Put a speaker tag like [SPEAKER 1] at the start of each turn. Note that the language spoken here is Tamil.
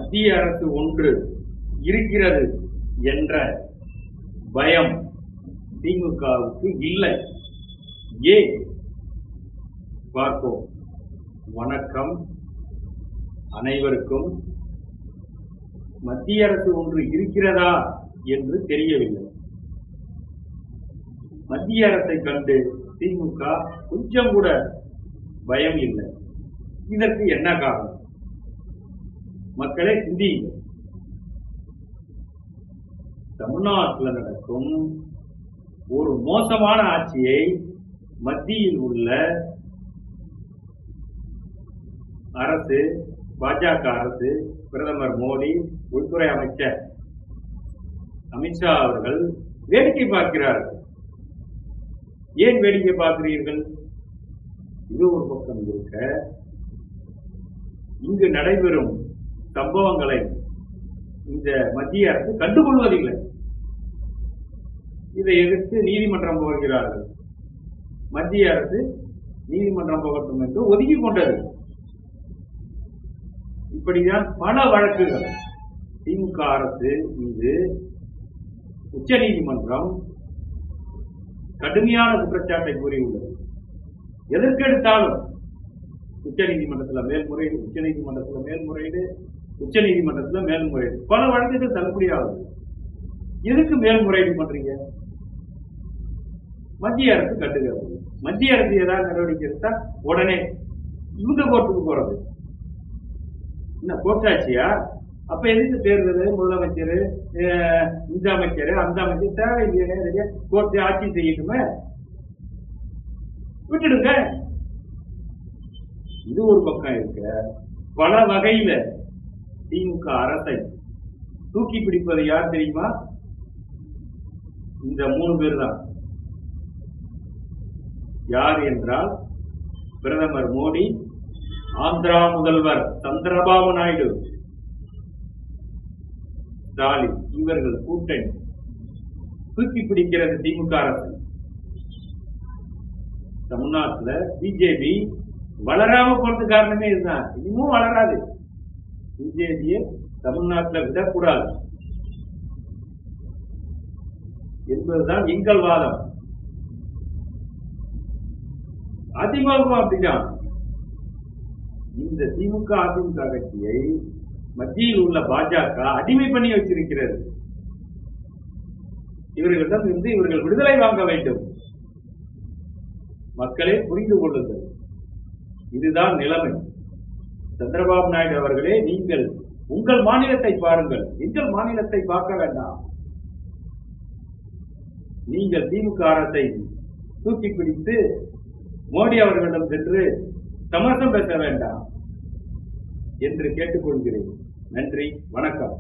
[SPEAKER 1] மத்திய அரசு ஒன்று இருக்கிறது என்ற பயம் திமுகவுக்கு இல்லை. ஏன் பார்ப்போம். வணக்கம் அனைவருக்கும். மத்திய அரசு ஒன்று இருக்கிறதா என்று தெரியவில்லை. மத்திய அரசை கண்டு திமுக கொஞ்சம் கூட பயம் இல்லை. இதற்கு என்ன காரணம்? மக்களே சிந்தியுங்கள். தமிழ்நாட்டில் நடக்கும் ஒரு மோசமான ஆட்சியை மத்தியில் உள்ள அரசு, பாஜக அரசு, பிரதமர் மோடி, உள்துறை அமைச்சர் அமித்ஷா அவர்கள் வேடிக்கை பார்க்கிறார்கள். ஏன் வேடிக்கை பார்க்கிறீர்கள்? இது ஒரு பக்கம் இருக்க, இங்கு நடைபெறும் சம்பவங்களை இந்த மத்திய அரசு கண்டுகொள்வதில்லை. இதை எதிர்த்து நீதிமன்றம் போகிறார்கள். மத்திய அரசு நீதிமன்றம் போகட்டும் என்று ஒதுக்கி கொண்டது. இப்படிதான் பல வழக்குகள் திமுக அரசு மீது உச்ச நீதிமன்றம் கடுமையான குற்றச்சாட்டை கூறியுள்ளது. எதற்கெடுத்தாலும் உச்ச நீதிமன்றத்தில் மேல்முறையீடு, உச்ச நீதிமன்றத்தில் மேல்முறையீடு, உச்ச நீதிமன்றத்தில் மேல்முறையீடு, பல வழக்குகள் தள்ளுபடியாகுது. எதுக்கு மேல்முறையீடு பண்றீங்க? மத்திய அரசு கட்டுகிறது. மத்திய அரசு ஏதாவது நடவடிக்கை எடுத்தா உடனே இவங்க கோர்ட்டுக்கு போறது. என்ன கோர்ட்டாட்சியா? அப்ப எதுக்கு தேர்தல்? முதலமைச்சர், இந்த அமைச்சர், அந்த அமைச்சர் தேவையில்லையே. கோர்ட்டு ஆட்சி செய்யணுமே, விட்டுடுங்க. இது ஒரு பக்கம் இருக்க, பல வகையில திமுக அரசை தூக்கி பிடிப்பது யார் தெரியுமா? இந்த 3 பேர் தான். யார் என்றால் பிரதமர் மோடி, ஆந்திரா முதல்வர் சந்திரபாபு நாயுடு, ஸ்டாலின், இவர்கள் கூட்டணி தூக்கி பிடிக்கிறது திமுக அரசு. தமிழ்நாட்டில் பிஜேபி வளராம போறது காரணமே இதுதான். இன்னமும் வளராது. பிஜேபியை தமிழ்நாட்டில் விடக்கூடாது என்பதுதான் எங்கள் வாதம். அதிமுக அப்படிதான். இந்த திமுக அதிமுக கட்சியை மத்தியில் உள்ள பாஜக அடிமை பண்ணி வச்சிருக்கிறது. இவர்களிடம் இருந்து இவர்கள் விடுதலை வாங்க வேண்டும். மக்களை புரிந்து கொள்ளுங்கள். இதுதான் நிலைமை. சந்திரபாபு நாயுடு அவர்களே, நீங்கள் உங்கள் மாநிலத்தை பாருங்கள், எங்கள் மாநிலத்தை பார்க்க வேண்டாம். நீங்கள் திமுக அரசை தூக்கி பிடித்து மோடி அவர்களிடம் சென்று சமரசம் பேச வேண்டாம் என்று கேட்டுக்கொள்கிறேன். நன்றி, வணக்கம்.